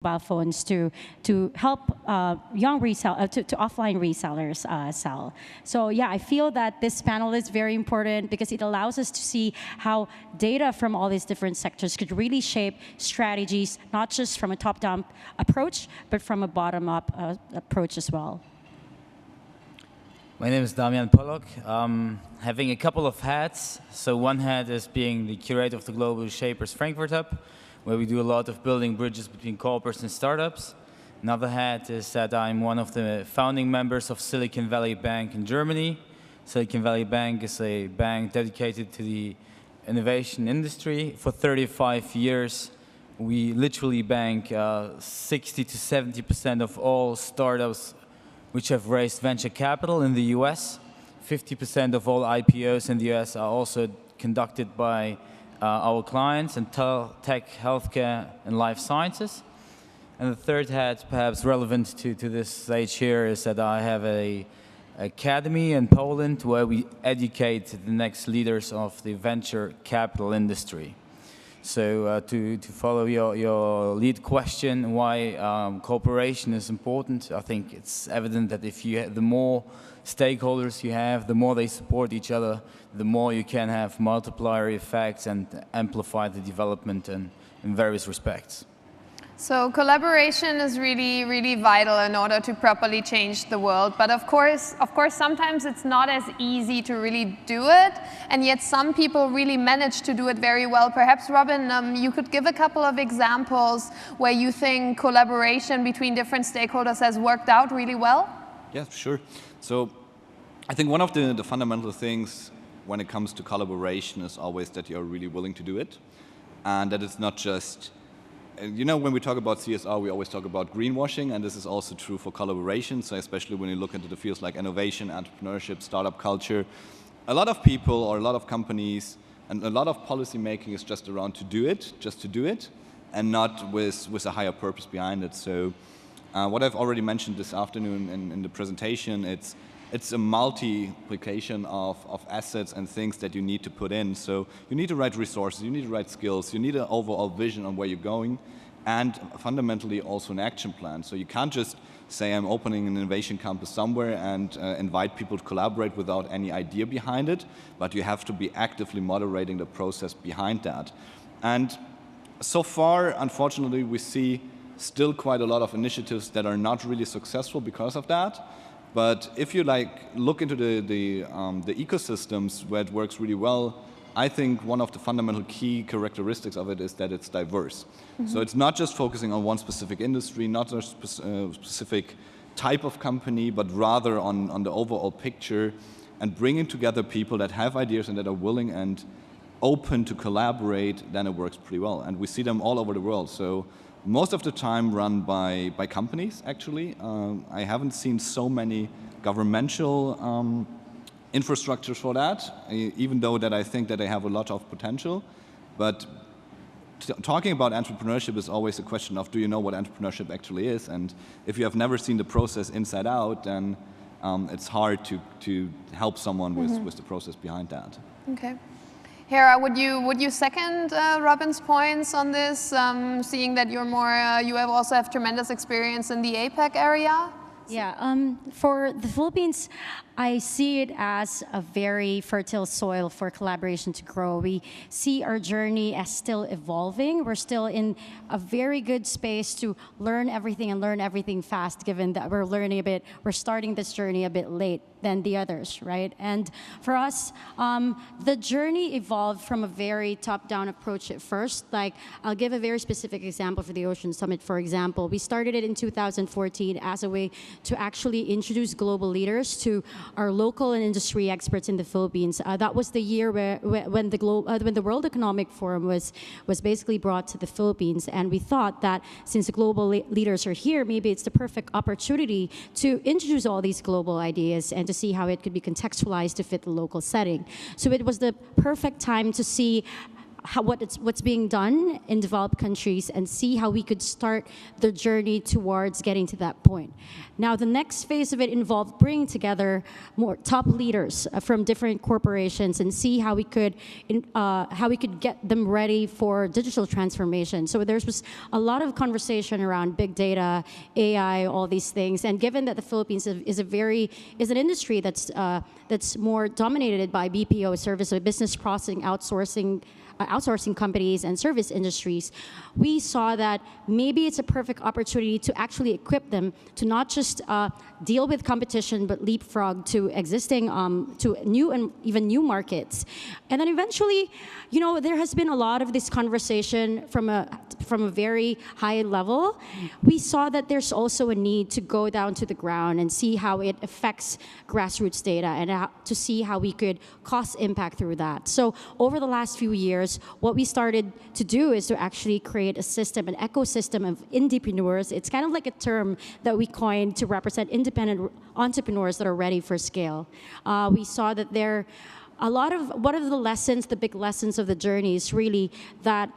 mobile phones to help young to offline resellers sell. So yeah, I feel that this panel is very important because it allows us to see how data from all these different sectors could really shape strategies, not just from a top-down approach, but from a bottom-up approach as well. My name is Damian Pollock. Having a couple of hats. So one hat is being the curator of the Global Shapers Frankfurt Hub, where we do a lot of building bridges between corporates and startups. Another hat is that I'm one of the founding members of Silicon Valley Bank in Germany. Silicon Valley Bank is a bank dedicated to the innovation industry. For 35 years, we literally bank 60 to 70% of all startups which have raised venture capital in the US. 50% of all IPOs in the US are also conducted by our clients in tech, healthcare, and life sciences. And the third hat, perhaps relevant to this stage here, is that I have an academy in Poland where we educate the next leaders of the venture capital industry. So to follow your lead question, why cooperation is important, I think it's evident that if you the more stakeholders you have, the more they support each other, the more you can have multiplier effects and amplify the development in various respects. So collaboration is really, really vital in order to properly change the world. But of course, sometimes it's not as easy to really do it, and yet some people really manage to do it very well. Perhaps, Robin, you could give a couple of examples where you think collaboration between different stakeholders has worked out really well? Yeah, sure. So I think one of the fundamental things when it comes to collaboration is always that you're really willing to do it, and that it's not just, you know, when we talk about CSR, we always talk about greenwashing, and this is also true for collaboration. So especially when you look into the fields like innovation, entrepreneurship, startup culture, a lot of people or a lot of companies and a lot of policy making is just around to do it, just to do it, and not with a higher purpose behind it. So what I've already mentioned this afternoon in the presentation, it's a multiplication of assets and things that you need to put in. So you need the right resources, you need the right skills, you need an overall vision on where you're going, and fundamentally also an action plan. So you can't just say I'm opening an innovation campus somewhere and invite people to collaborate without any idea behind it, but you have to be actively moderating the process behind that. And so far, unfortunately, we see still quite a lot of initiatives that are not really successful because of that. But if you look into the ecosystems where it works really well, I think one of the fundamental key characteristics of it is that it's diverse. Mm-hmm. So it's not just focusing on one specific industry, not a specific type of company, but rather on the overall picture and bringing together people that have ideas and that are willing and open to collaborate, then it works pretty well. And we see them all over the world. So most of the time run by companies, actually. I haven't seen so many governmental infrastructures for that, even though that I think that they have a lot of potential. But talking about entrepreneurship is always a question of, do you know what entrepreneurship actually is? And if you have never seen the process inside out, then it's hard to help someone with the process behind that. Okay. Hera, would you second Robin's points on this, seeing that you're more, you also have tremendous experience in the APAC area? Yeah, for the Philippines, I see it as a very fertile soil for collaboration to grow. We see our journey as still evolving. We're still in a very good space to learn everything and learn everything fast, given that we're starting this journey a bit late than the others, right? And for us, the journey evolved from a very top-down approach at first. Like, I'll give a very specific example for the Ocean Summit, for example. We started it in 2014 as a way to actually introduce global leaders to our local and industry experts in the Philippines. That was the year when the World Economic Forum was basically brought to the Philippines, and we thought that since the global leaders are here, maybe it's the perfect opportunity to introduce all these global ideas and to see how it could be contextualized to fit the local setting. So it was the perfect time to see what's being done in developed countries and see how we could start the journey towards getting to that point. Now, the next phase of it involved bringing together more top leaders from different corporations and see how we could get them ready for digital transformation. So there was a lot of conversation around big data, AI, all these things. And given that the Philippines is an industry that's more dominated by BPO service, so business processing, outsourcing companies and service industries, we saw that maybe it's a perfect opportunity to actually equip them to not just deal with competition, but leapfrog to existing, to new and even new markets. And then eventually, there has been a lot of this conversation from a very high level. We saw that there's also a need to go down to the ground and see how it affects grassroots data and to see how we could cost impact through that. So over the last few years, what we started to do is to actually create a system, an ecosystem of indiepreneurs. It's kind of like a term that we coined to represent independent entrepreneurs that are ready for scale. We saw that one of the big lessons of the journey is really that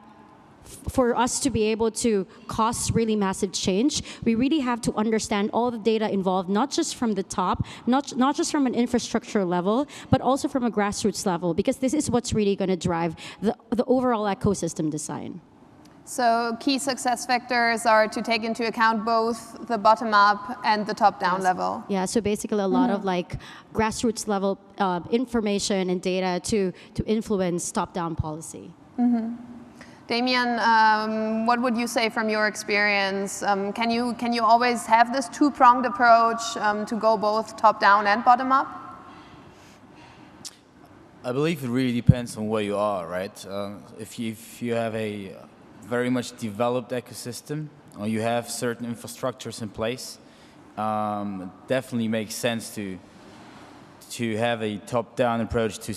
for us to be able to cause really massive change, we really have to understand all the data involved, not just from the top, not just from an infrastructure level, but also from a grassroots level, because this is what's really going to drive the overall ecosystem design. So key success factors are to take into account both the bottom-up and the top-down level. Yeah, so basically a lot of grassroots level information and data to influence top-down policy. Damien, what would you say from your experience? Can you always have this two-pronged approach to go both top-down and bottom-up? I believe it really depends on where you are, right? If you have a very much developed ecosystem, or you have certain infrastructures in place, it definitely makes sense to have a top-down approach to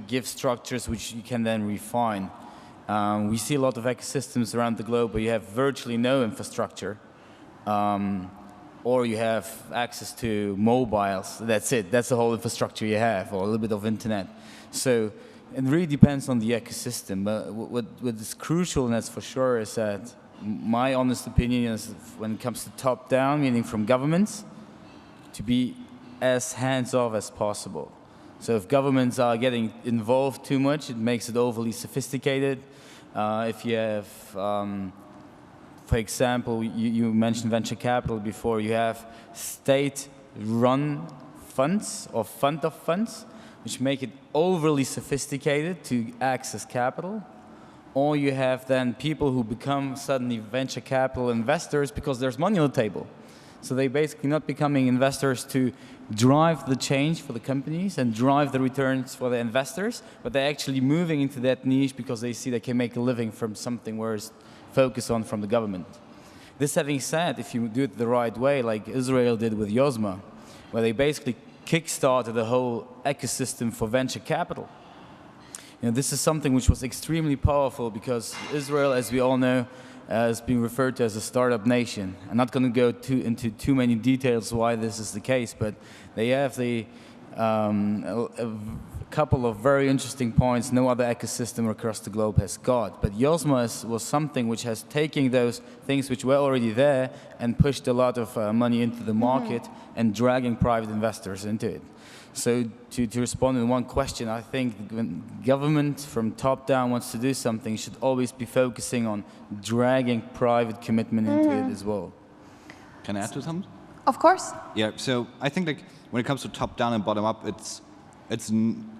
give structures which you can then refine. We see a lot of ecosystems around the globe where you have virtually no infrastructure, or you have access to mobiles. That's it. That's the whole infrastructure you have, or a little bit of internet. So it really depends on the ecosystem. But what is crucial, and that's for sure, is that my honest opinion is when it comes to top-down, meaning from governments, to be as hands-off as possible. So if governments are getting involved too much, it makes it overly sophisticated. If you have, for example, you mentioned venture capital before, you have state-run funds or fund of funds, which make it overly sophisticated to access capital. Or you have then people who become suddenly venture capital investors because there's money on the table. So they're basically not becoming investors to drive the change for the companies and drive the returns for the investors, but they're actually moving into that niche because they see they can make a living from something where it's focused on from the government. This having said, if you do it the right way, like Israel did with Yozma, where they basically kickstarted the whole ecosystem for venture capital. This is something which was extremely powerful because Israel, as we all know, is being referred to as a startup nation. I'm not going to go into too many details why this is the case, but they have a couple of very interesting points no other ecosystem across the globe has got. But Yozma was something which has taken those things which were already there and pushed a lot of money into the market and dragging private investors into it. So to respond in one question, I think when government from top down wants to do something, should always be focusing on dragging private commitment into it as well. Can I add to something? Of course. Yeah, so I think when it comes to top down and bottom up, it's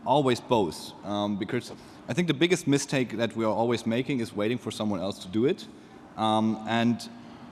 always both. Because I think the biggest mistake that we are always making is waiting for someone else to do it. And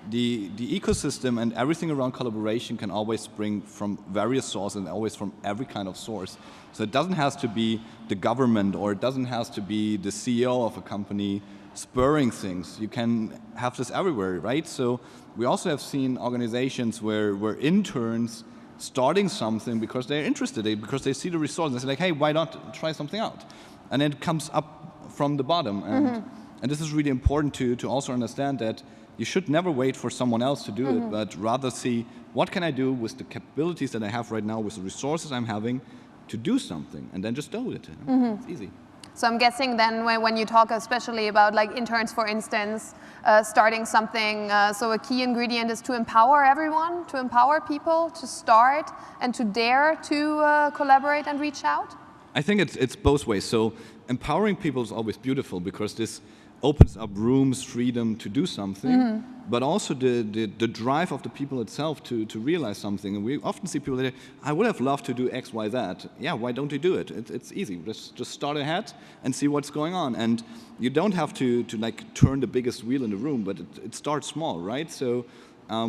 the ecosystem and everything around collaboration can always spring from various sources and always from every kind of source. So it doesn't have to be the government or it doesn't have to be the CEO of a company spurring things. You can have this everywhere, right? So we also have seen organizations where interns starting something because they're interested, because they see the resources. They say like, hey, why not try something out? And then it comes up from the bottom. And this is really important to also understand that you should never wait for someone else to do it, but rather see what can I do with the capabilities that I have right now, with the resources I'm having, to do something, and then just do it. It's easy. So I'm guessing then when you talk especially about like interns, for instance, starting something, so a key ingredient is to empower everyone, to empower people to start and to dare to collaborate and reach out? I think it's both ways. So empowering people is always beautiful because this opens up rooms, freedom to do something, but also the drive of the people itself to realize something. And we often see people that say, I would have loved to do X, Y, Z. Yeah, why don't you do it? It's easy. Just start ahead and see what's going on. And you don't have to like turn the biggest wheel in the room, but it starts small, right? So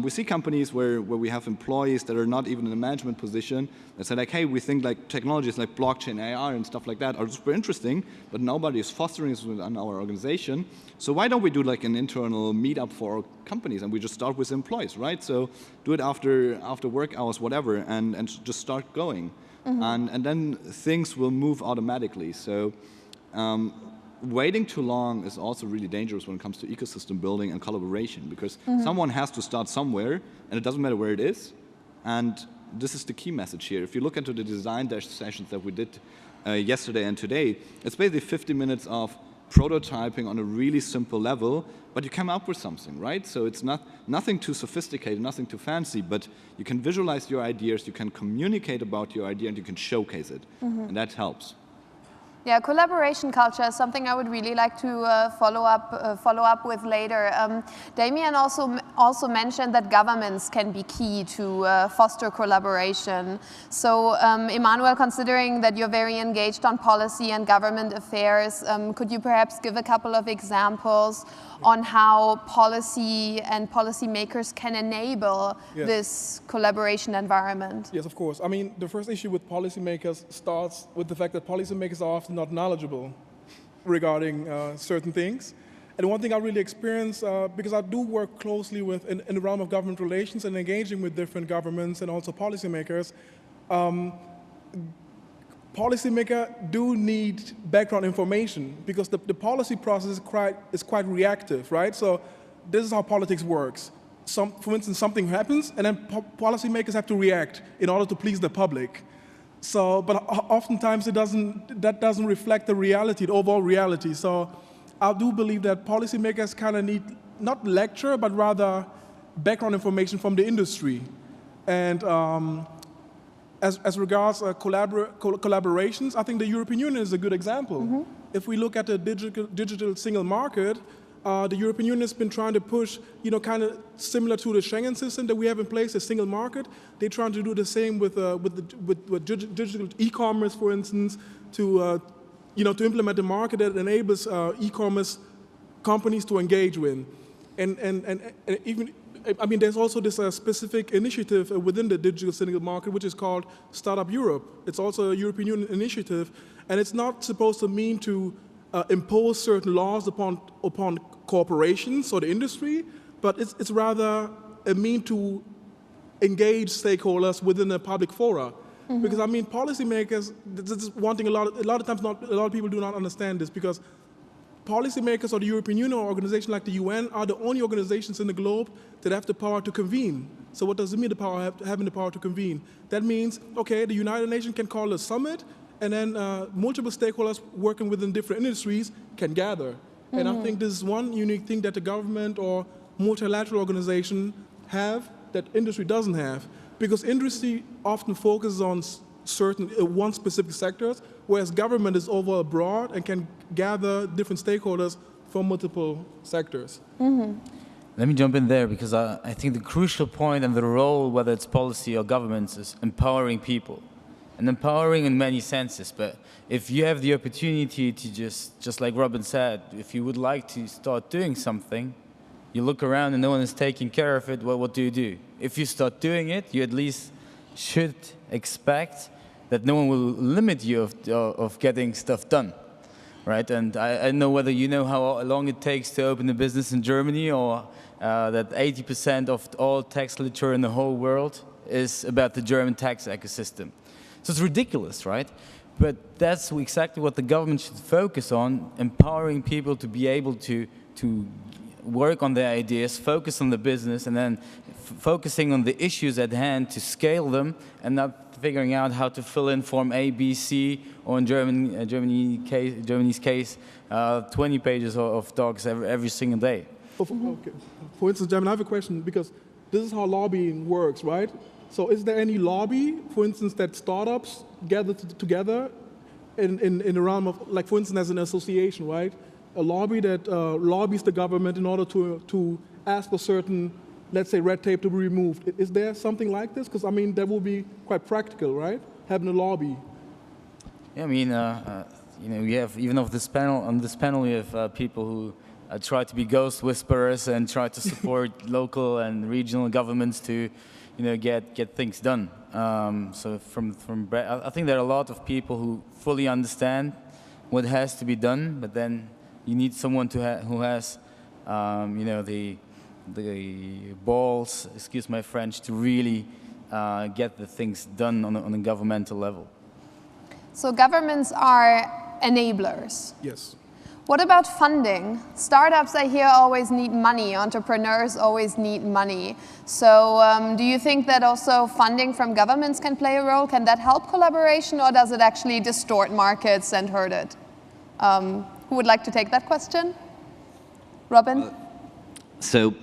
we see companies where we have employees that are not even in a management position that say like, hey, we think like technologies like blockchain, AR and stuff like that are super interesting, but nobody is fostering this within our organization. So why don't we do like an internal meetup for our companies and we just start with employees, right? So do it after work hours, whatever, and just start going. And then things will move automatically. So waiting too long is also really dangerous when it comes to ecosystem building and collaboration because someone has to start somewhere and it doesn't matter where it is. And this is the key message here. If you look into the design dash sessions that we did yesterday and today, it's basically 50 minutes of prototyping on a really simple level, but you come up with something, right? So it's nothing too sophisticated, nothing too fancy, but you can visualize your ideas, you can communicate about your idea, and you can showcase it, and that helps. Yeah, collaboration culture is something I would really like to follow up with later. Damien also mentioned that governments can be key to foster collaboration. So, Emmanuel, considering that you're very engaged on policy and government affairs, could you perhaps give a couple of examples on how policy and policymakers can enable this collaboration environment? Yes, of course. I mean, the first issue with policymakers starts with the fact that policymakers are often not knowledgeable regarding certain things. And one thing I really experience, because I do work closely with, in the realm of government relations and engaging with different governments and also policymakers, policymakers do need background information because the policy process is quite reactive, right? So this is how politics works. For instance, something happens and then policymakers have to react in order to please the public. So, but oftentimes that doesn't reflect the reality, the overall reality. So I do believe that policymakers kind of need not lecture, but rather background information from the industry. And as regards collaborations, I think the European Union is a good example. If we look at the digital single market, the European Union has been trying to push, kind of similar to the Schengen system that we have in place, a single market. They're trying to do the same with digital e-commerce, for instance, to implement a market that enables e-commerce companies to engage with. And even, I mean, there's also this specific initiative within the digital single market, which is called Startup Europe. It's also a European Union initiative, and it's not supposed to mean to impose certain laws upon corporations or the industry, but it's rather a mean to engage stakeholders within a public fora. Because I mean, policymakers, this is one thing a lot of times a lot of people do not understand this, because policymakers or the European Union or organizations like the UN are the only organizations in the globe that have the power to convene. So what does it mean, having the power to convene? That means, okay, the United Nations can call a summit, and then multiple stakeholders working within different industries can gather. And I think this is one unique thing that the government or multilateral organization have that industry doesn't have. Because industry often focuses on certain one specific sectors, whereas government is overall broad and can gather different stakeholders from multiple sectors. Let me jump in there, because I think the crucial point and the role, whether it's policy or governments, is empowering people. And empowering in many senses, but if you have the opportunity to just like Robin said, if you would like to start doing something, you look around and no one is taking care of it, well, what do? If you start doing it, you at least should expect that no one will limit you of getting stuff done, right? And I don't know whether you know how long it takes to open a business in Germany, or that 80% of all tax literature in the whole world is about the German tax ecosystem. So it's ridiculous, right? But that's exactly what the government should focus on, empowering people to be able to work on the ideas, focus on the business, and then focusing on the issues at hand to scale them, and not figuring out how to fill in form A, B, C, or in Germany's case, 20 pages of docs every single day. Okay. For instance, German, I have a question, because this is how lobbying works, right? So is there any lobby, for instance, that startups gather together in the realm of, like, for instance, as an association, right? A lobby that lobbies the government in order to ask for certain, let's say, red tape to be removed. Is there something like this? Because, I mean, that would be quite practical, right? Having a lobby. Yeah, I mean, you know, we have, even on this panel, we have people who try to be ghost whisperers and try to support local and regional governments to, you know, get things done. So I think there are a lot of people who fully understand what has to be done, but then you need someone who has, you know, the balls, excuse my French, to really get the things done on a governmental level. So governments are enablers. Yes. What about funding? Startups, I hear, always need money. Entrepreneurs always need money. So do you think that also funding from governments can play a role? Can that help collaboration, or does it actually distort markets and hurt it? Who would like to take that question? Robin? So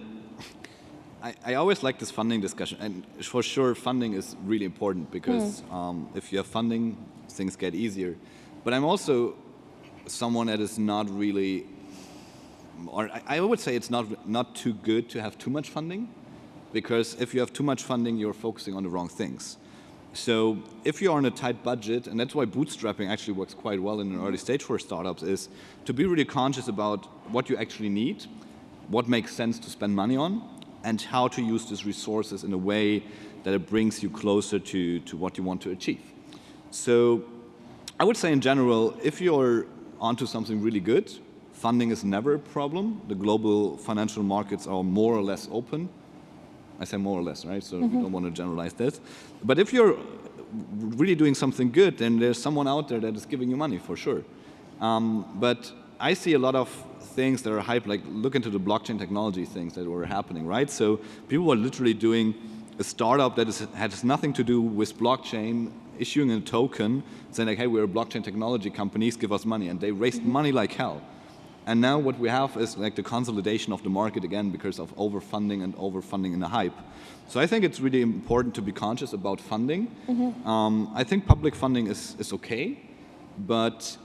I always like this funding discussion, and for sure funding is really important, because if you have funding, things get easier. But I'm also someone that is not really, or I would say it's not too good to have too much funding, because if you have too much funding, you're focusing on the wrong things. So if you're on a tight budget, and that's why bootstrapping actually works quite well in an early stage for startups, is to be really conscious about what you actually need, what makes sense to spend money on, and how to use these resources in a way that it brings you closer to what you want to achieve. So I would say in general, if you're onto something really good, funding is never a problem. The global financial markets are more or less open. I say more or less, right? So we don't want to generalize this. But if you're really doing something good, then there's someone out there that is giving you money, for sure. But I see a lot of things that are hype, like look into the blockchain technology things that were happening, right? So people are literally doing a startup that has nothing to do with blockchain, issuing a token, saying like, hey, we're a blockchain technology companies, give us money. And they raised money like hell. And now what we have is like the consolidation of the market again because of overfunding in the hype. So I think it's really important to be conscious about funding. I think public funding is okay, but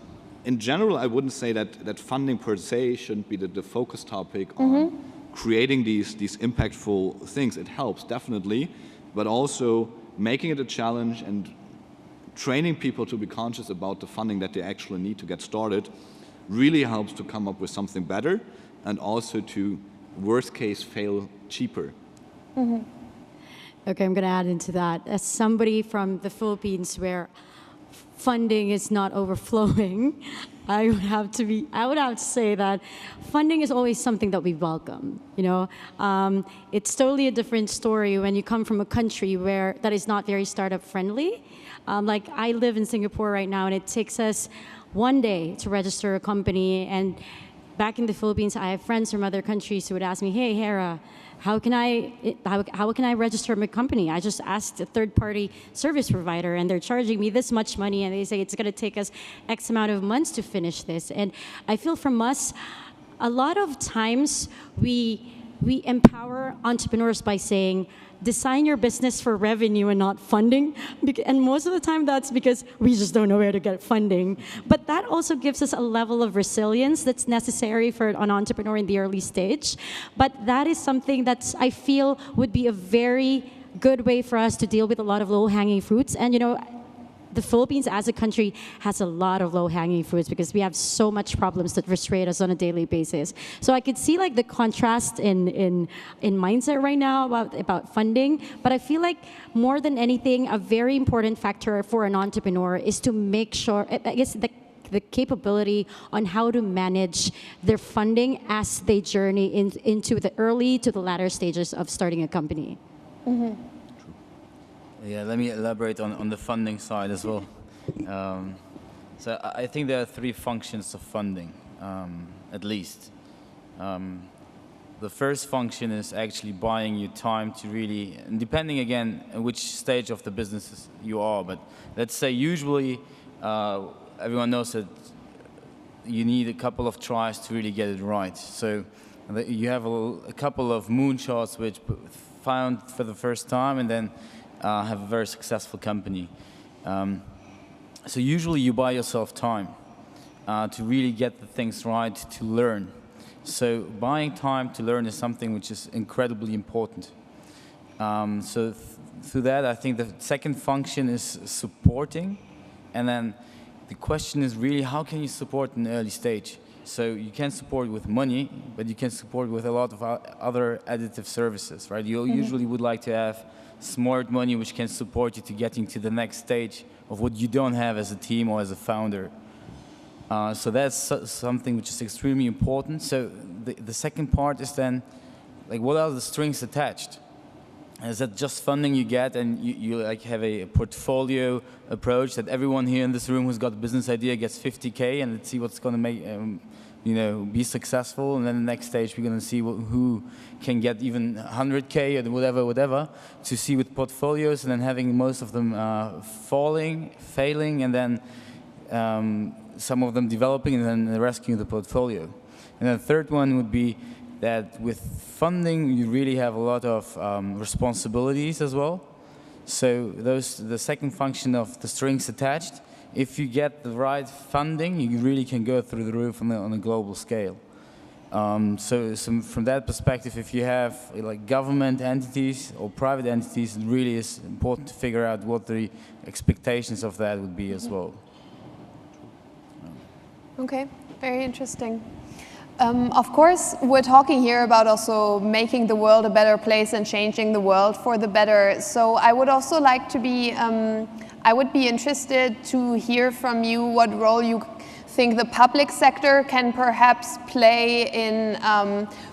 in general, I wouldn't say that funding per se shouldn't be the focus topic on creating these impactful things. It helps, definitely, but also making it a challenge and training people to be conscious about the funding that they actually need to get started really helps to come up with something better, and also to, worst case, fail cheaper. Okay, I'm going to add into that. As somebody from the Philippines where funding is not overflowing, I would have to say that funding is always something that we welcome. You know, it's totally a different story when you come from a country where that is not very startup friendly. Like I live in Singapore right now, and it takes us one day to register a company. And back in the Philippines, I have friends from other countries who would ask me, "Hey, Hera, how can I register my company? I just asked a third-party service provider, and they're charging me this much money, and they say it's going to take us X amount of months to finish this." And I feel from us, a lot of times we empower entrepreneurs by saying, design your business for revenue and not funding. And most of the time that's because we just don't know where to get funding. But that also gives us a level of resilience that's necessary for an entrepreneur in the early stage. But that is something that I feel would be a very good way for us to deal with a lot of low-hanging fruits. And you know, the Philippines as a country has a lot of low-hanging fruits because we have so much problems that frustrate us on a daily basis. So I could see like the contrast in mindset right now about funding, but I feel like more than anything, a very important factor for an entrepreneur is to make sure, I guess the capability on how to manage their funding as they journey into the early to the latter stages of starting a company. Yeah, let me elaborate on the funding side as well. So I think there are three functions of funding, at least. the first function is actually buying you time to really, and depending again on which stage of the business you are, but let's say usually everyone knows that you need a couple of tries to really get it right. So you have a couple of moonshots which found for the first time and then have a very successful company. So usually you buy yourself time to really get the things right, to learn. So buying time to learn is something which is incredibly important. So through that, I think the second function is supporting. And then the question is really, how can you support in an early stage? So you can support with money, but you can support with a lot of other additive services, right? You usually would like to have smart money which can support you to getting to the next stage of what you don't have as a team or as a founder. So that's something which is extremely important. So the second part is then, like, what are the strings attached? Is that just funding you get and you like have a portfolio approach that everyone here in this room who's got a business idea gets 50K and let's see what's going to make, be successful, and then the next stage we're going to see who can get even 100K or whatever, to see with portfolios and then having most of them failing, and then some of them developing and then rescuing the portfolio. And then the third one would be that with funding, you really have a lot of responsibilities as well. So the second function of the strings attached, if you get the right funding, you really can go through the roof on a global scale. So from that perspective, if you have like government entities or private entities, it really is important to figure out what the expectations of that would be as well. Okay, very interesting. Of course, we're talking here about also making the world a better place and changing the world for the better. So I would also like to be, I would be interested to hear from you what role you think the public sector can perhaps play in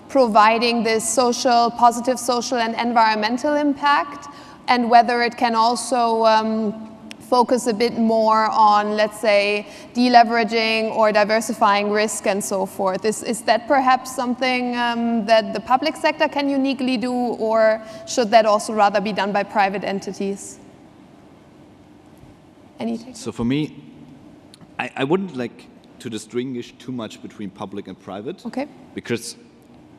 providing this positive social and environmental impact, and whether it can also focus a bit more on, let's say, deleveraging or diversifying risk and so forth. Is that perhaps something that the public sector can uniquely do, or should that also rather be done by private entities? Anything? So for me, I wouldn't like to distinguish too much between public and private. Okay. Because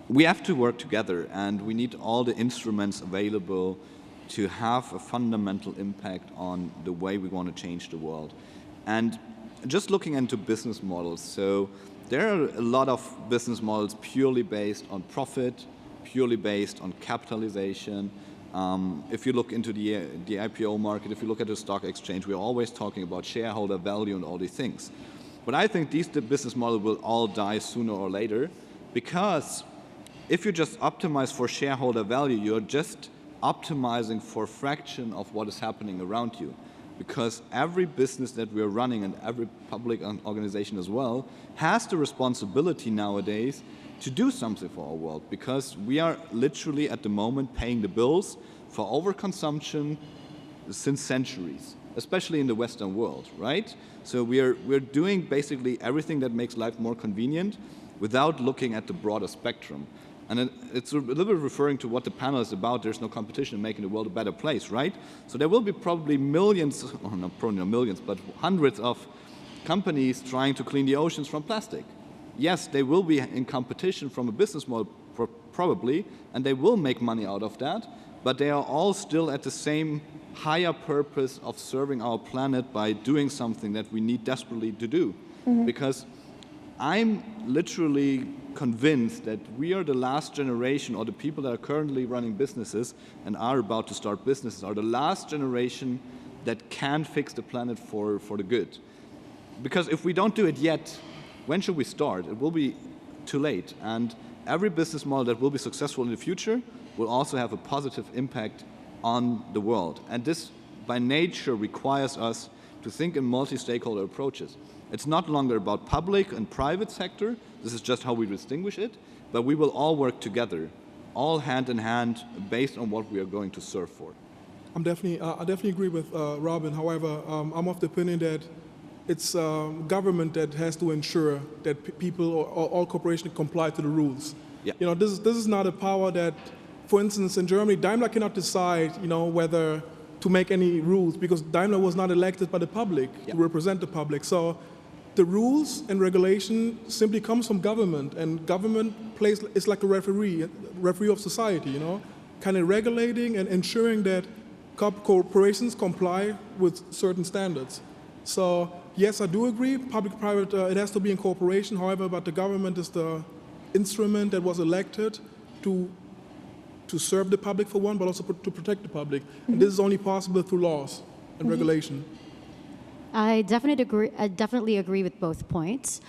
we have to work together and we need all the instruments available to have a fundamental impact on the way we want to change the world. And just looking into business models, so there are a lot of business models purely based on profit, purely based on capitalization. If you look into the IPO market, if you look at the stock exchange, we're always talking about shareholder value and all these things. But I think these business models will all die sooner or later, because if you just optimize for shareholder value, you're just optimizing for a fraction of what is happening around you. Because every business that we're running, and every public organization as well, has the responsibility nowadays to do something for our world, because we are literally at the moment paying the bills for overconsumption since centuries, especially in the Western world, right? So we're doing basically everything that makes life more convenient without looking at the broader spectrum. And it's a little bit referring to what the panel is about. There's no competition in making the world a better place, right? So there will be probably millions, or no, probably not millions, but hundreds of companies trying to clean the oceans from plastic. Yes, they will be in competition from a business model, probably, and they will make money out of that, but they are all still at the same higher purpose of serving our planet by doing something that we need desperately to do. Mm-hmm. Because I'm literally convinced that we are the last generation, or the people that are currently running businesses and are about to start businesses, are the last generation that can fix the planet for the good. Because if we don't do it yet, when should we start? It will be too late. And every business model that will be successful in the future will also have a positive impact on the world. And this, by nature, requires us to think in multi-stakeholder approaches. It's not longer about public and private sector. This is just how we distinguish it. But we will all work together, all hand in hand, based on what we are going to serve for. I definitely agree with Robin. However, I'm of the opinion that it's government that has to ensure that people or all corporations comply to the rules. Yeah. You know, this is not a power that, for instance, in Germany, Daimler cannot decide, you know, whether to make any rules because Daimler was not elected by the public to represent the public. So the rules and regulation simply comes from government, and government is like a referee of society, you know, kind of regulating and ensuring that corporations comply with certain standards. So yes, I do agree, public-private, it has to be in cooperation, however, but the government is the instrument that was elected to serve the public for one, but also to protect the public. And this is only possible through laws and regulation. I definitely agree with both points.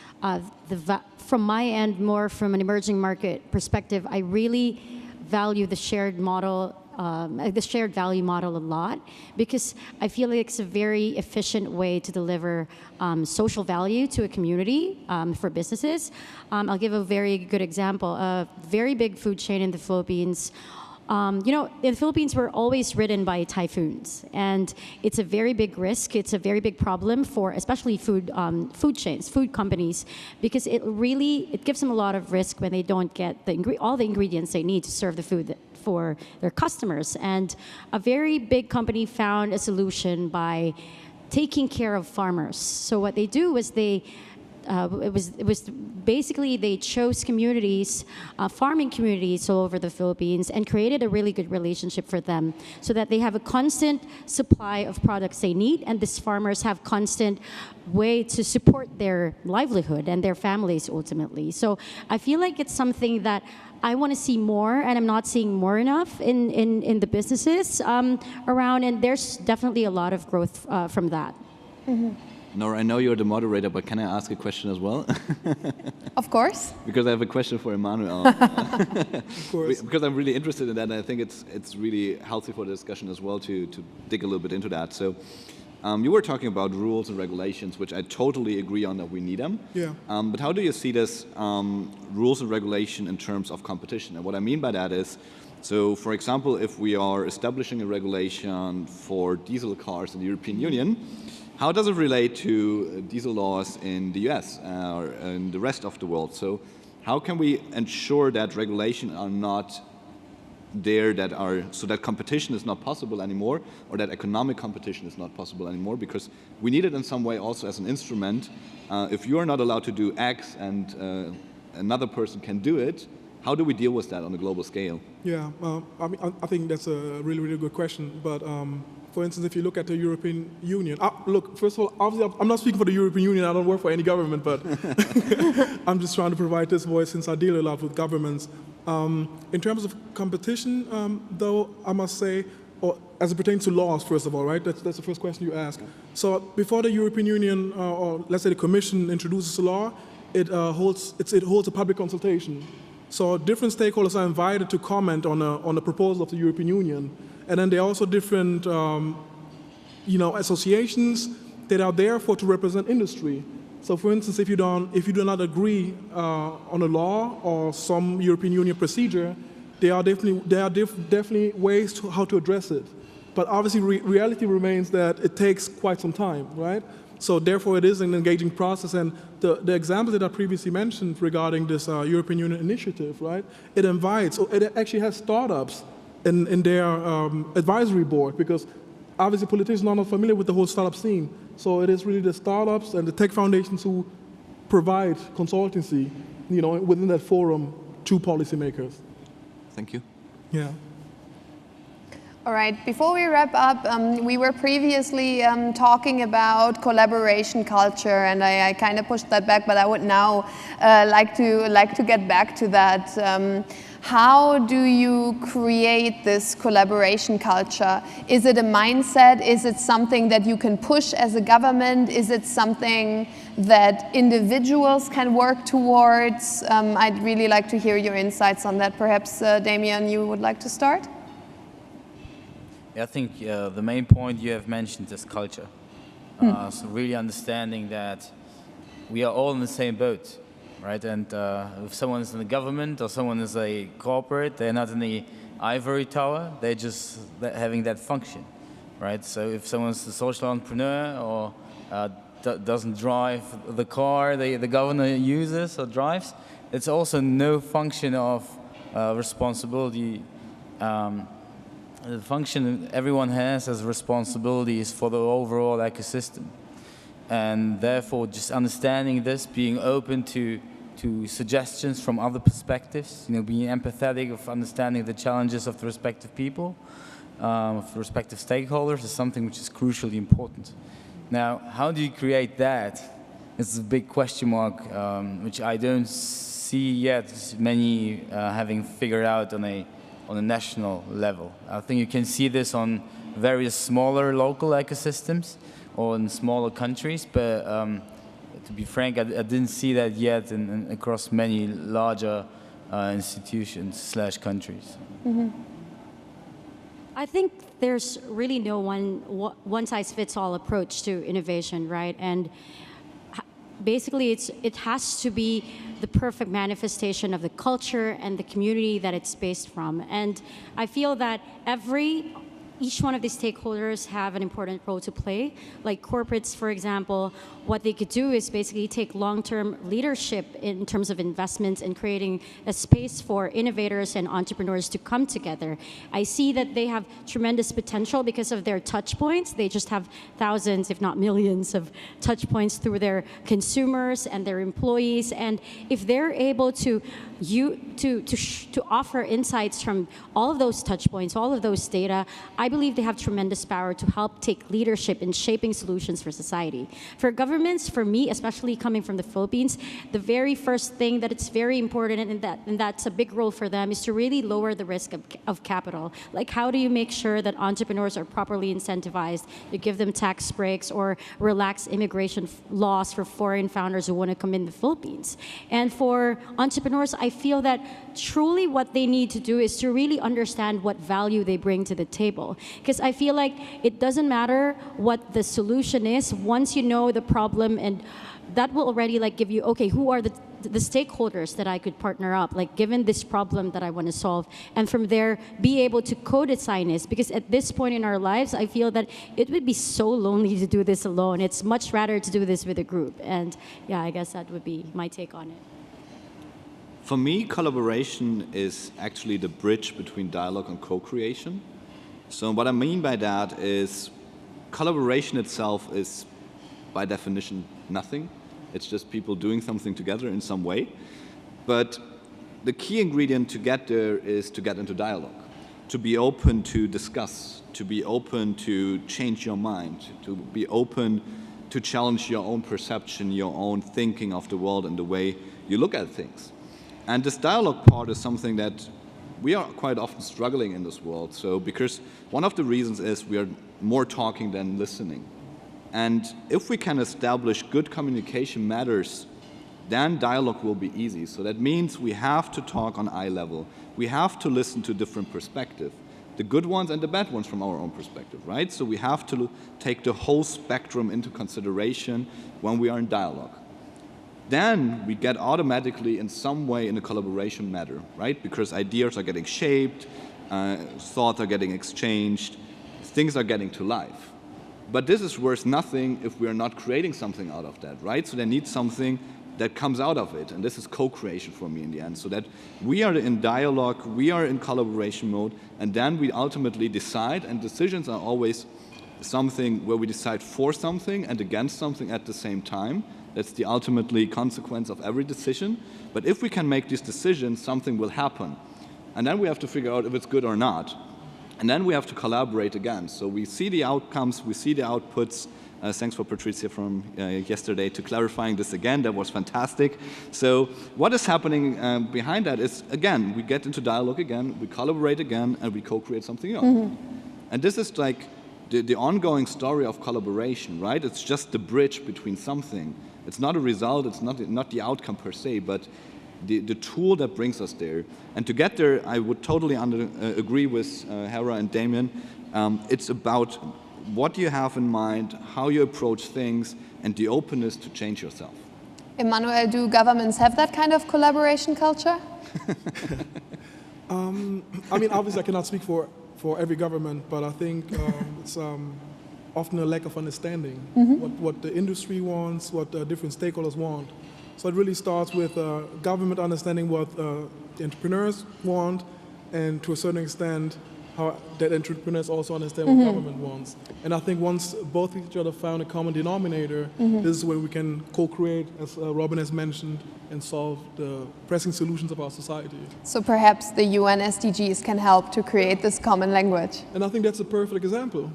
From my end, more from an emerging market perspective, I really value the shared model, the shared value model a lot, because I feel like it's a very efficient way to deliver social value to a community for businesses. I'll give a very good example. A very big food chain in the Philippines. You know, in the Philippines, we're always ridden by typhoons, and it's a very big risk. It's a very big problem for especially food chains, food companies, because it gives them a lot of risk when they don't get all the ingredients they need to serve the food for their customers. And a very big company found a solution by taking care of farmers. So what they do is it was basically they chose communities, farming communities all over the Philippines, and created a really good relationship for them so that they have a constant supply of products they need, and these farmers have constant way to support their livelihood and their families ultimately. So I feel like it's something that I want to see more, and I'm not seeing more enough in the businesses around, and there's definitely a lot of growth from that. Mm-hmm. Nora, I know you're the moderator, but can I ask a question as well? Of course. Because I have a question for Emmanuel. Of course. Because I'm really interested in that, and I think it's really healthy for the discussion as well to dig a little bit into that. So you were talking about rules and regulations, which I totally agree on that we need them. Yeah. But how do you see this rules and regulation in terms of competition? And what I mean by that is, so for example, if we are establishing a regulation for diesel cars in the European Union, how does it relate to diesel laws in the US or in the rest of the world? So how can we ensure that regulations are not there so that competition is not possible anymore, or that economic competition is not possible anymore, because we need it in some way also as an instrument. If you are not allowed to do X and another person can do it, how do we deal with that on a global scale? Yeah, I think that's a really, really good question. But for instance, if you look at the European Union, look, first of all, obviously, I'm not speaking for the European Union. I don't work for any government, but I'm just trying to provide this voice since I deal a lot with governments. In terms of competition, though, I must say, or as it pertains to laws, first of all, right? That's the first question you ask. So before the European Union, or let's say the Commission introduces a law, it holds a public consultation. So different stakeholders are invited to comment on a proposal of the European Union. And then there are also different associations that are there to represent industry. So for instance, if you do not agree on a law or some European Union procedure, there are definitely ways to how to address it. But obviously reality remains that it takes quite some time, right? So therefore it is an engaging process, and the example that I previously mentioned regarding this European Union initiative, right? It actually has startups in their advisory board, because obviously politicians are not familiar with the whole startup scene. So it is really the startups and the tech foundations who provide consultancy, within that forum to policymakers. Thank you. Yeah. All right, before we wrap up, we were previously talking about collaboration culture, and I kind of pushed that back, but I would now like to get back to that. How do you create this collaboration culture? Is it a mindset? Is it something that you can push as a government? Is it something that individuals can work towards? I'd really like to hear your insights on that. Perhaps, Damien, you would like to start? I think the main point you have mentioned is culture. So really understanding that we are all in the same boat, right? And if someone is in the government or someone is a corporate, they're not in the ivory tower, they're just having that function, right? So if someone's a social entrepreneur or doesn't drive the car the governor uses or drives, it's also no function of responsibility. The function everyone has as responsibility is for the overall ecosystem. And therefore, just understanding this, being open to suggestions from other perspectives, being empathetic of understanding the challenges of the respective people, of the respective stakeholders is something which is crucially important. Now, how do you create that? It's a big question mark, which I don't see yet many having figured out on a national level. I think you can see this on various smaller local ecosystems or in smaller countries, but to be frank, I didn't see that yet across many larger institutions / countries. Mm-hmm. I think there's really no one-size-fits-all approach to innovation, right? And basically, it has to be the perfect manifestation of the culture and the community that it's based from. And I feel that each one of these stakeholders have an important role to play. Like corporates, for example, what they could do is basically take long-term leadership in terms of investments and creating a space for innovators and entrepreneurs to come together. I see that they have tremendous potential because of their touch points. They just have thousands, if not millions, of touch points through their consumers and their employees. And if they're able to offer insights from all of those touch points, all of those data, I believe they have tremendous power to help take leadership in shaping solutions for society. For governments, for me, especially coming from the Philippines, the very first thing that it's very important and that's a big role for them is to really lower the risk of capital. Like how do you make sure that entrepreneurs are properly incentivized? You give them tax breaks or relax immigration laws for foreign founders who want to come in the Philippines. And for entrepreneurs, I feel that truly what they need to do is to really understand what value they bring to the table. Because I feel like it doesn't matter what the solution is once you know the problem, and that will already like give you, okay, who are the stakeholders that I could partner up, like given this problem that I want to solve, and from there be able to co-design this. Because at this point in our lives, I feel that it would be so lonely to do this alone. It's much rather to do this with a group. And yeah, I guess that would be my take on it. For me, collaboration is actually the bridge between dialogue and co-creation. So what I mean by that is collaboration itself is, by definition, nothing. It's just people doing something together in some way. But the key ingredient to get there is to get into dialogue, to be open to discuss, to be open to change your mind, to be open to challenge your own perception, your own thinking of the world and the way you look at things. And this dialogue part is something that we are quite often struggling in this world. So because one of the reasons is we are more talking than listening. And if we can establish good communication matters, then dialogue will be easy. So that means we have to talk on eye level. We have to listen to different perspectives, the good ones and the bad ones from our own perspective, right? So we have to take the whole spectrum into consideration when we are in dialogue. Then we get automatically in some way in a collaboration matter, right? Because ideas are getting shaped, thoughts are getting exchanged, things are getting to life. But this is worth nothing if we are not creating something out of that, right? So there needs something that comes out of it, and this is co-creation for me in the end, so that we are in dialogue, we are in collaboration mode, and then we ultimately decide, and decisions are always something where we decide for something and against something at the same time. That's the ultimately consequence of every decision. But if we can make these decisions, something will happen. And then we have to figure out if it's good or not. And then we have to collaborate again. So we see the outcomes, we see the outputs. Thanks for Patricia from yesterday to clarifying this again. That was fantastic. So what is happening behind that is, again, we get into dialogue again, we collaborate again, and we co-create something else. Mm-hmm. And this is like the ongoing story of collaboration, right? It's just the bridge between something. It's not a result, it's not the outcome per se, but the tool that brings us there. And to get there, I would totally agree with Hera and Damien. It's about what you have in mind, how you approach things, and the openness to change yourself. Emmanuel, do governments have that kind of collaboration culture? I mean, obviously I cannot speak for every government, but I think it's often a lack of understanding what the industry wants, what the different stakeholders want. So it really starts with government understanding what the entrepreneurs want, and to a certain extent, how that entrepreneurs also understand what government wants. And I think once both each other found a common denominator, this is when we can co-create, as Robin has mentioned, and solve the pressing solutions of our society. So perhaps the UN SDGs can help to create this common language. And I think that's a perfect example,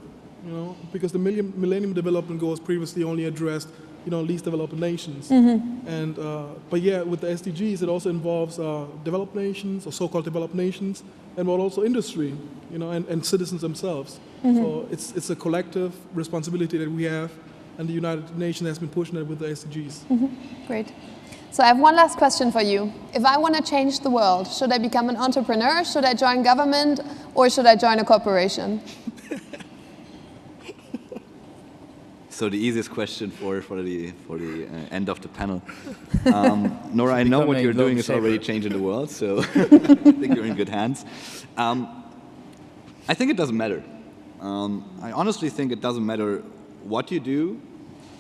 you know, because the Millennium Development Goals previously only addressed, you know, least developed nations. And but yeah, with the SDGs, it also involves developed nations or so-called developed nations, and also industry, you know, and citizens themselves. So it's a collective responsibility that we have, and the United Nations has been pushing it with the SDGs. Great. So I have one last question for you. If I want to change the world, should I become an entrepreneur, should I join government, or should I join a corporation? So the easiest question for the end of the panel. Nora, I know what you're doing is already changing the world, so I think you're in good hands. I think it doesn't matter. I honestly think it doesn't matter what you do,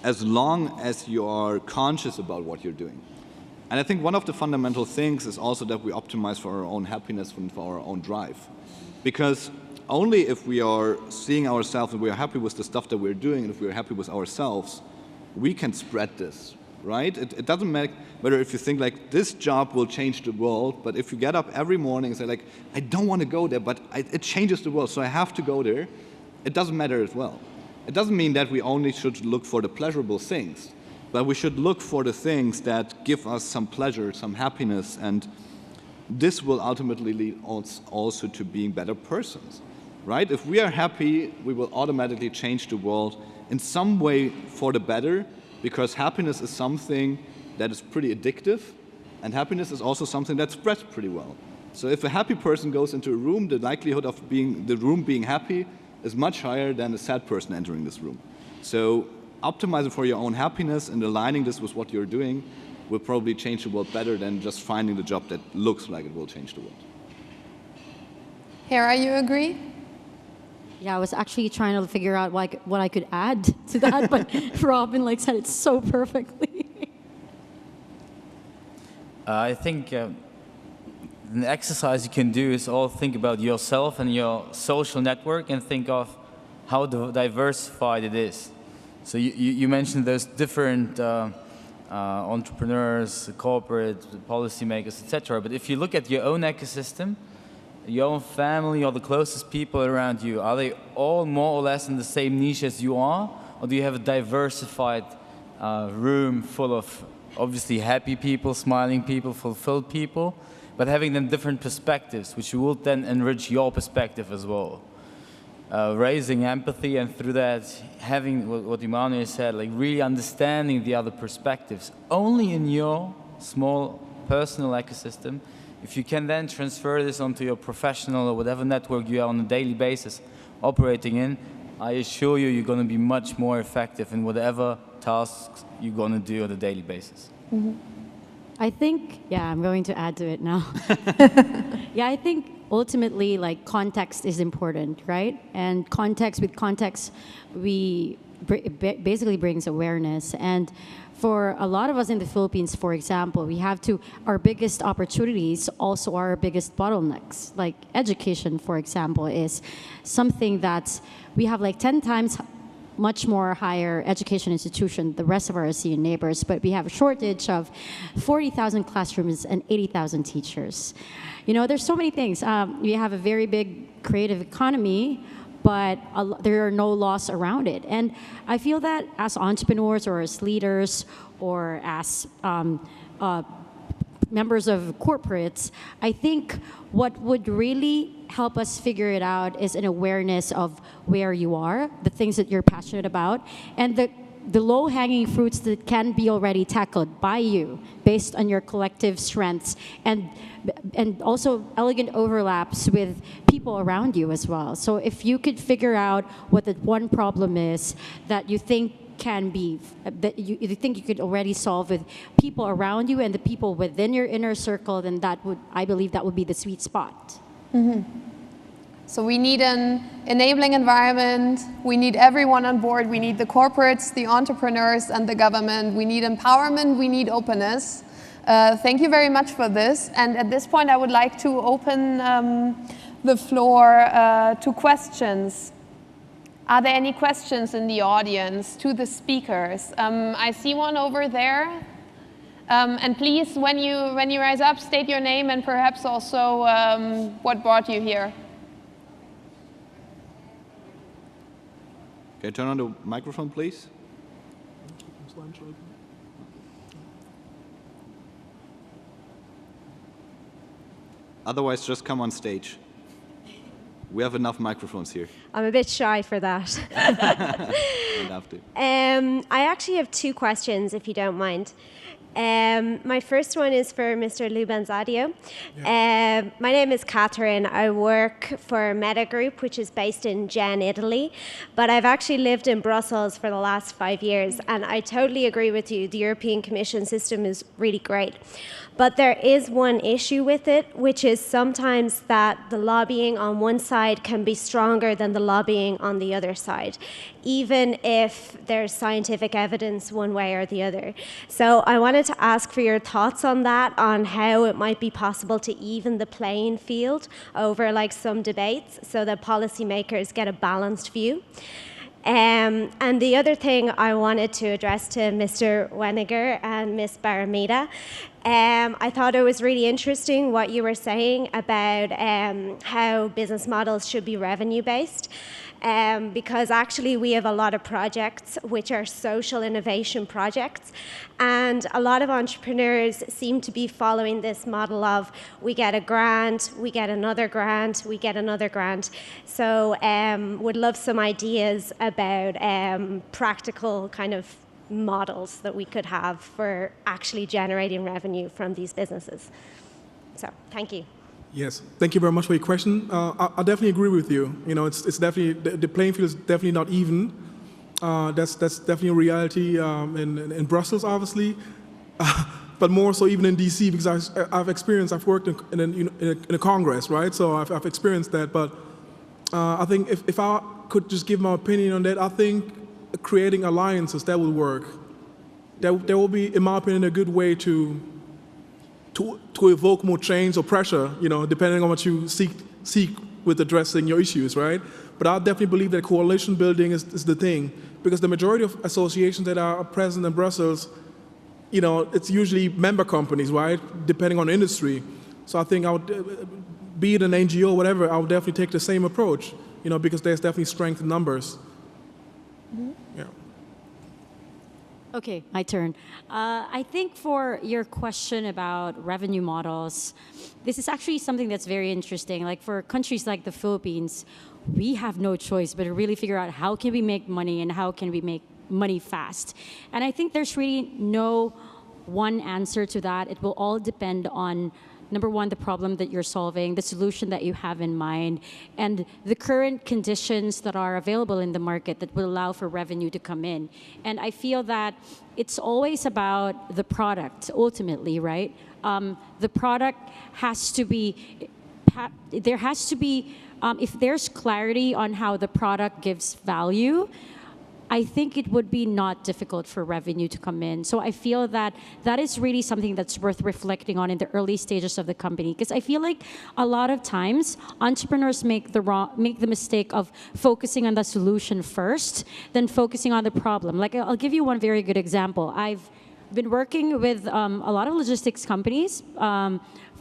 as long as you are conscious about what you're doing. And I think one of the fundamental things is also that we optimize for our own happiness and for our own drive. Because only if we are seeing ourselves and we are happy with the stuff that we're doing, and if we're happy with ourselves, we can spread this, right? It doesn't matter if you think like this job will change the world, but if you get up every morning and say like, I don't want to go there, but it changes the world, so I have to go there, it doesn't matter as well. It doesn't mean that we only should look for the pleasurable things, but we should look for the things that give us some pleasure, some happiness, and this will ultimately lead us also to being better persons, right? If we are happy, we will automatically change the world in some way for the better, because happiness is something that is pretty addictive, and happiness is also something that spreads pretty well. So if a happy person goes into a room, the likelihood of the room being happy is much higher than a sad person entering this room. So optimizing for your own happiness and aligning this with what you're doing will probably change the world better than just finding the job that looks like it will change the world. Hera, you agree? Yeah, I was actually trying to figure out what I could add to that, but Robin said it so perfectly. I think an exercise you can do is all think about yourself and your social network and think of how diversified it is. So you mentioned those different entrepreneurs, corporate, policymakers, etc. But if you look at your own ecosystem, your own family or the closest people around you, are they all more or less in the same niche as you are? Or do you have a diversified room full of obviously happy people, smiling people, fulfilled people, but having them different perspectives, which will then enrich your perspective as well? Raising empathy, and through that having what Emmanuel said, like really understanding the other perspectives. Only in your small personal ecosystem, if you can then transfer this onto your professional or whatever network you are on a daily basis operating in, I assure you, you're going to be much more effective in whatever tasks you're going to do on a daily basis. I think, yeah, I'm going to add to it now. Yeah, I think ultimately, context is important, right? And with context, basically brings awareness. And for a lot of us in the Philippines, for example, our biggest opportunities also are our biggest bottlenecks. Like education, for example, is something we have 10 times much more higher education institution the rest of our ASEAN neighbors, but we have a shortage of 40,000 classrooms and 80,000 teachers. You know, there's so many things. We have a very big creative economy, but there are no laws around it. And I feel that as entrepreneurs or as leaders or as members of corporates, I think what would really help us figure it out is an awareness of where you are, the things that you're passionate about, and the low-hanging fruits that can be already tackled by you based on your collective strengths, and also elegant overlaps with people around you as well. So if you could figure out what the one problem is that you think that you think you could already solve with people around you and the people within your inner circle, then I believe that would be the sweet spot. So we need an enabling environment, we need everyone on board, we need the corporates, the entrepreneurs, and the government. We need empowerment, we need openness. Thank you very much for this. And at this point, I would like to open the floor to questions. Are there any questions in the audience to the speakers? I see one over there. And please, when you rise up, state your name and perhaps also what brought you here. Okay, turn on the microphone, please. Otherwise, just come on stage. We have enough microphones here. I'm a bit shy for that. Don't have to. I actually have two questions, if you don't mind. My first one is for Mr. Lubanzadio. Yeah. My name is Catherine. I work for Meta Group, which is based in Gen, Italy. But I've actually lived in Brussels for the last 5 years. And I totally agree with you. The European Commission system is really great. But there is one issue with it, which is sometimes that the lobbying on one side can be stronger than the lobbying on the other side, even if there's scientific evidence one way or the other. So I wanted to ask for your thoughts on that, on how it might be possible to even the playing field over like some debates so that policymakers get a balanced view. And the other thing I wanted to address to Mr. Weniger and Ms. Baramida, I thought it was really interesting what you were saying about how business models should be revenue-based. Because actually we have a lot of projects which are social innovation projects, and a lot of entrepreneurs seem to be following this model of we get a grant, we get another grant, we get another grant. So would love some ideas about practical kind of models that we could have for actually generating revenue from these businesses. So thank you. Yes, thank you very much for your question. I definitely agree with you. You know, it's definitely, the playing field is definitely not even. That's definitely a reality in Brussels, obviously, but more so even in DC, because I've worked in a Congress, right? So I've experienced that. But I think if I could just give my opinion on that, I think creating alliances, that would work. There will be, in my opinion, a good way to evoke more change or pressure, you know, depending on what you seek with addressing your issues, right? But I definitely believe that coalition building is the thing, because the majority of associations that are present in Brussels, you know, it's usually member companies, right? Depending on the industry. So I think I would, be it an NGO or whatever, I would definitely take the same approach, you know, because there's definitely strength in numbers. Mm-hmm. Yeah. Okay, my turn. I think for your question about revenue models, this is actually something that's very interesting. Like for countries like the Philippines, we have no choice but to really figure out how can we make money and how can we make money fast. And I think there's really no one answer to that. It will all depend on, number one, the problem that you're solving, the solution that you have in mind, and the current conditions that are available in the market that will allow for revenue to come in. And I feel that it's always about the product, ultimately, right? The product has to be, there has to be, if there's clarity on how the product gives value, I think it would be not difficult for revenue to come in. So I feel that that is really something that's worth reflecting on in the early stages of the company. Because I feel like a lot of times entrepreneurs make the mistake of focusing on the solution first, then focusing on the problem. Like I'll give you one very good example. I've been working with a lot of logistics companies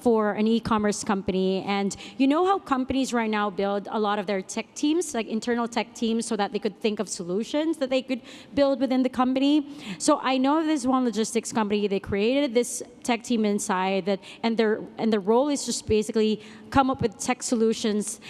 for an e-commerce company, and you know how companies right now build a lot of their tech teams, like internal tech teams, so that they could think of solutions that they could build within the company. So I know this one logistics company, they created this tech team inside that, and their role is just basically come up with tech solutions.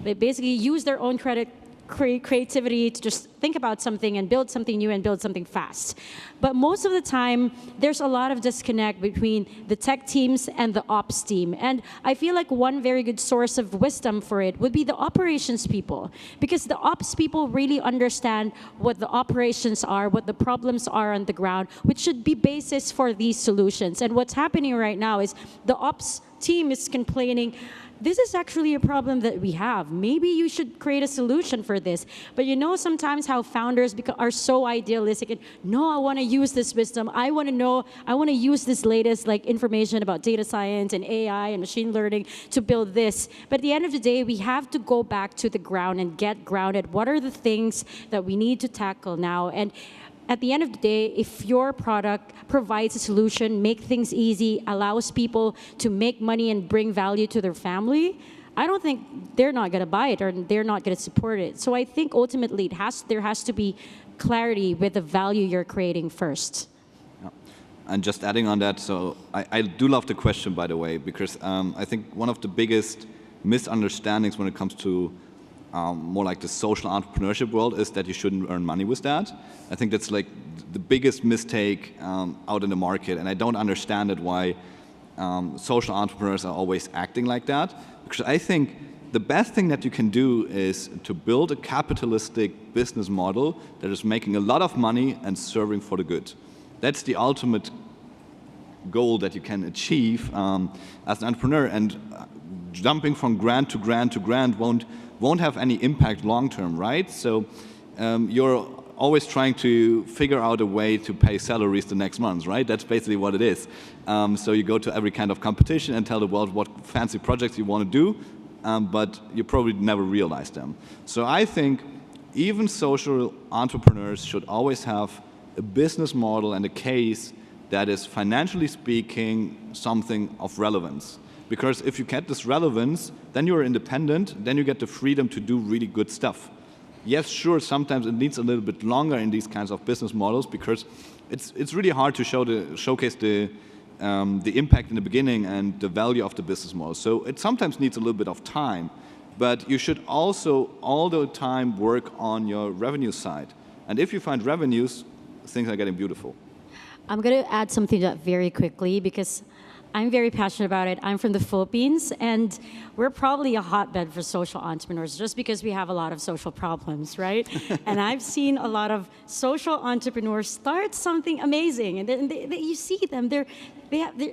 They basically use their own creativity to just think about something and build something new and build something fast. But most of the time, there's a lot of disconnect between the tech teams and the ops team. And I feel like one very good source of wisdom for it would be the operations people, because the ops people really understand what the operations are, what the problems are on the ground, which should be basis for these solutions. And what's happening right now is the ops team is complaining, this is actually a problem that we have. Maybe you should create a solution for this. But you know sometimes how founders are so idealistic and, no, I want to use this wisdom. I want to use this latest information about data science and AI and machine learning to build this. But at the end of the day, we have to go back to the ground and get grounded. What are the things that we need to tackle now? And at the end of the day, if your product provides a solution, make things easy, allows people to make money and bring value to their family, I don't think they're not going to buy it or they're not going to support it. So I think ultimately there has to be clarity with the value you're creating first. Yeah. And just adding on that, so I do love the question, by the way, because I think one of the biggest misunderstandings when it comes to more like the social entrepreneurship world is that you shouldn't earn money with that. I think that's like the biggest mistake out in the market, and I don't understand it why social entrepreneurs are always acting like that. Because I think the best thing that you can do is to build a capitalistic business model that is making a lot of money and serving for the good. That's the ultimate goal that you can achieve as an entrepreneur, and jumping from grant to grant to grant won't have any impact long term, right? So you're always trying to figure out a way to pay salaries the next month, right? That's basically what it is. So you go to every kind of competition and tell the world what fancy projects you want to do, but you probably never realize them. So I think even social entrepreneurs should always have a business model and a case that is, financially speaking, something of relevance. Because if you get this relevance, then you're independent, then you get the freedom to do really good stuff. Yes, sure, sometimes it needs a little bit longer in these kinds of business models because it's really hard to showcase the impact in the beginning and the value of the business model. So it sometimes needs a little bit of time, but you should also all the time work on your revenue side. And if you find revenues, things are getting beautiful. I'm going to add something to that very quickly because I'm very passionate about it. I'm from the Philippines, and we're probably a hotbed for social entrepreneurs just because we have a lot of social problems, right? And I've seen a lot of social entrepreneurs start something amazing, and then you see them. They're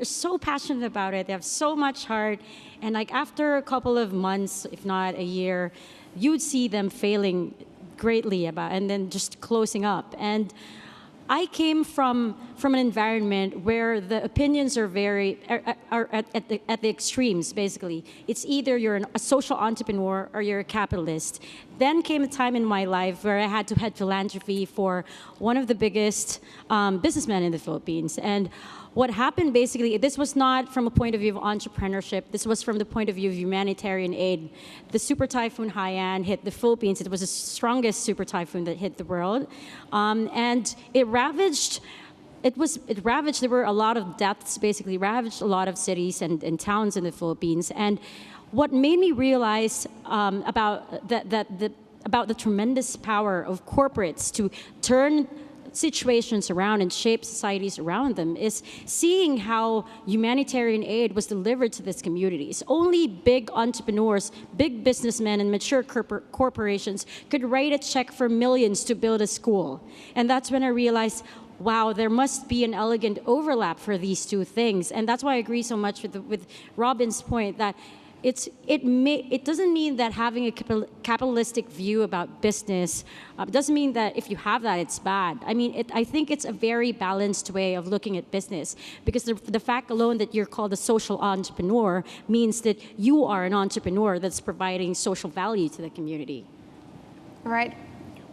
so passionate about it. They have so much heart, and like after a couple of months, if not a year, you'd see them failing greatly and then just closing up. And I came from an environment where the opinions are at the extremes, basically. It's either you're a social entrepreneur or you're a capitalist. Then came a time in my life where I had to head philanthropy for one of the biggest businessmen in the Philippines. And what happened basically, this was not from a point of view of entrepreneurship, this was from the point of view of humanitarian aid. The super typhoon Haiyan hit the Philippines. It was the strongest super typhoon that hit the world. And it ravaged, there were a lot of deaths, basically ravaged a lot of cities and towns in the Philippines. And what made me realize about the tremendous power of corporates to turn situations around and shape societies around them is seeing how humanitarian aid was delivered to these communities. Only big entrepreneurs, big businessmen, and mature corporations could write a check for millions to build a school. And that's when I realized, wow, there must be an elegant overlap for these two things. And that's why I agree so much with Robin's point that it doesn't mean that having a capitalistic view about business doesn't mean that if you have that, it's bad. I mean, I think it's a very balanced way of looking at business because the fact alone that you're called a social entrepreneur means that you are an entrepreneur that's providing social value to the community. All right.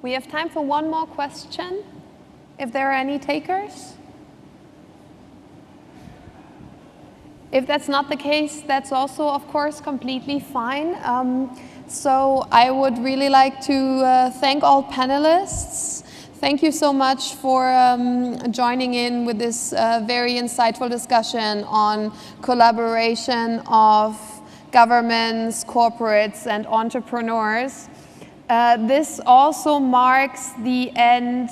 We have time for one more question, if there are any takers. If that's not the case, that's also, of course, completely fine. So I would really like to thank all panelists. Thank you so much for joining in with this very insightful discussion on collaboration of governments, corporates, and entrepreneurs. This also marks the end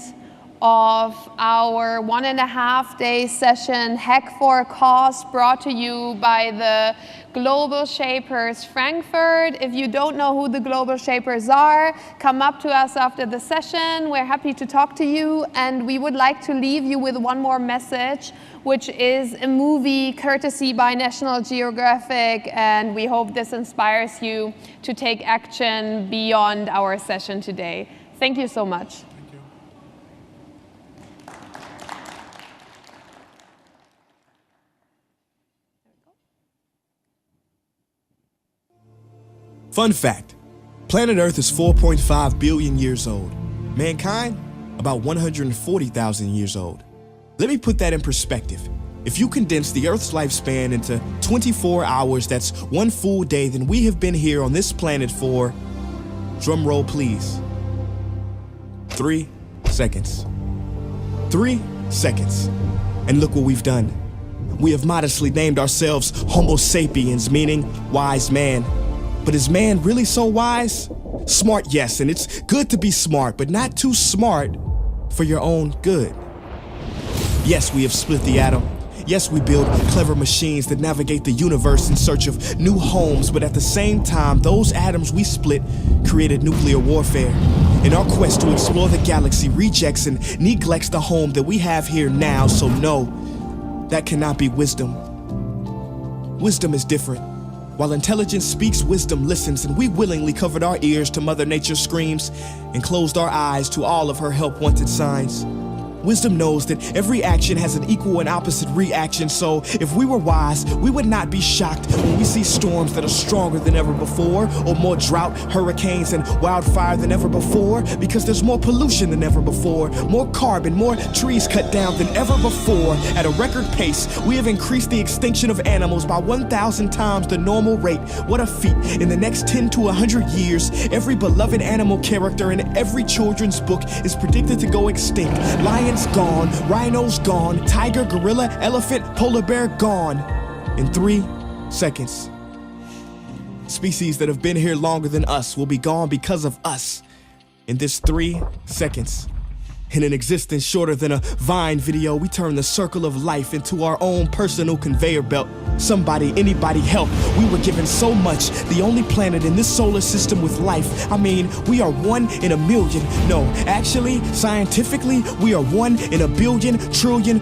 of our 1.5-day session, Hack for a Cause, brought to you by the Global Shapers Frankfurt. If you don't know who the Global Shapers are, come up to us after the session. We're happy to talk to you, and we would like to leave you with one more message, which is a movie courtesy by National Geographic, and we hope this inspires you to take action beyond our session today. Thank you so much. Fun fact, planet Earth is 4.5 billion years old. Mankind, about 140,000 years old. Let me put that in perspective. If you condense the Earth's lifespan into 24 hours, that's one full day, then we have been here on this planet for, drum roll please, 3 seconds. 3 seconds. And look what we've done. We have modestly named ourselves Homo sapiens, meaning wise man. But is man really so wise? Smart, yes, and it's good to be smart, but not too smart for your own good. Yes, we have split the atom. Yes, we build clever machines that navigate the universe in search of new homes, but at the same time, those atoms we split created nuclear warfare. In our quest to explore the galaxy, rejects and neglects the home that we have here now, so no, that cannot be wisdom. Wisdom is different. While intelligence speaks, wisdom listens, and we willingly covered our ears to Mother Nature's screams and closed our eyes to all of her help-wanted signs. Wisdom knows that every action has an equal and opposite reaction, so if we were wise, we would not be shocked when we see storms that are stronger than ever before, or more drought, hurricanes, and wildfire than ever before, because there's more pollution than ever before, more carbon, more trees cut down than ever before. At a record pace, we have increased the extinction of animals by 1,000 times the normal rate. What a feat. In the next 10 to 100 years, every beloved animal character in every children's book is predicted to go extinct. Lions gone, rhinos gone, tiger, gorilla, elephant, polar bear gone. In 3 seconds. Species that have been here longer than us will be gone because of us. In this 3 seconds. In an existence shorter than a Vine video, we turn the circle of life into our own personal conveyor belt. Somebody, anybody help. We were given so much, the only planet in this solar system with life. I mean, we are 1 in a million. No, actually, scientifically, we are 1 in a billion, trillion.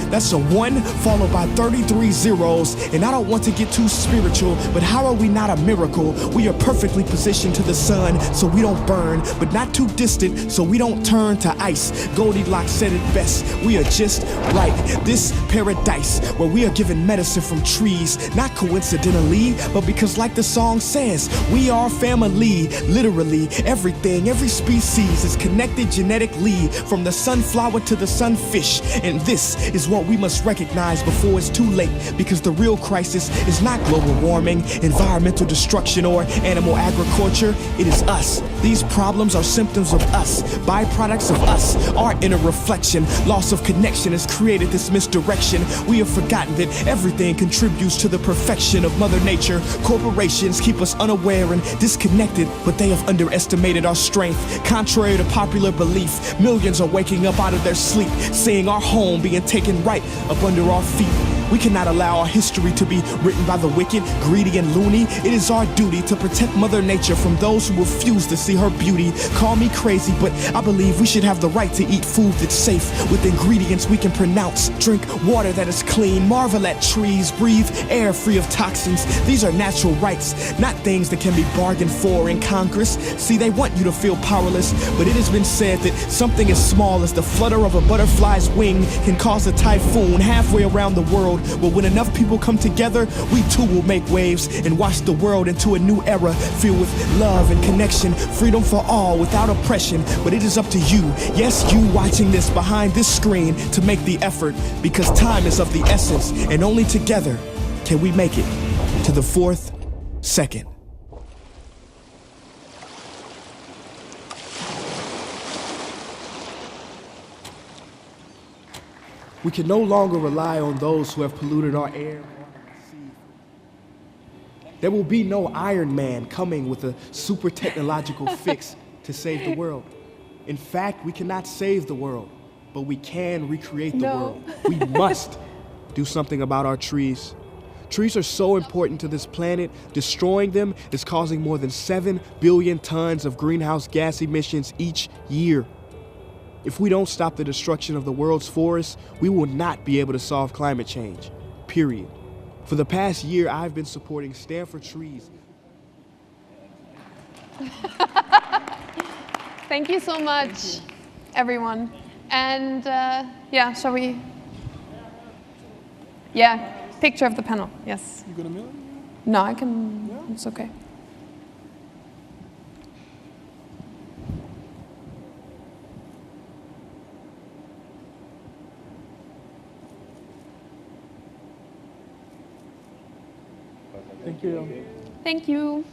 That's a 1 followed by 33 zeros. And I don't want to get too spiritual, but how are we not a miracle? We are perfectly positioned to the sun so we don't burn, but not too distant so we don't turn to ice. Goldilocks said it best, we are just right. This paradise where we are given medicine from trees, not coincidentally, but because like the song says, we are family. Literally, everything, every species is connected genetically, from the sunflower to the sunfish. And this is what we must recognize before it's too late, because the real crisis is not global warming, environmental destruction, or animal agriculture. It is us. These problems are symptoms of us, byproducts of us. Our inner reflection, loss of connection has created this misdirection. We have forgotten that everything contributes to the perfection of Mother Nature. Corporations keep us unaware and disconnected, but they have underestimated our strength. Contrary to popular belief, millions are waking up out of their sleep, seeing our home being taken right up under our feet. We cannot allow our history to be written by the wicked, greedy, and loony. It is our duty to protect Mother Nature from those who refuse to see her beauty. Call me crazy, but I believe we should have the right to eat food that's safe, with ingredients we can pronounce. Drink water that is clean, marvel at trees, breathe air free of toxins. These are natural rights, not things that can be bargained for in Congress. See, they want you to feel powerless, but it has been said that something as small as the flutter of a butterfly's wing can cause a typhoon halfway around the world. But when enough people come together, we too will make waves and wash the world into a new era filled with love and connection, freedom for all without oppression. But it is up to you, yes, you watching this behind this screen, to make the effort, because time is of the essence, and only together can we make it to the 4th second. We can no longer rely on those who have polluted our air, water, and sea. There will be no Iron Man coming with a super technological fix to save the world. In fact, we cannot save the world. but we can recreate the world. We must do something about our trees. Trees are so important to this planet. Destroying them is causing more than 7 billion tons of greenhouse gas emissions each year. If we don't stop the destruction of the world's forests, we will not be able to solve climate change, period. For the past year, I've been supporting Stand for Trees. Thank you so much, everyone. And yeah, shall we? Yeah, picture of the panel, yes. You gonna mail it? No, I can, it's okay. Thank you. Thank you.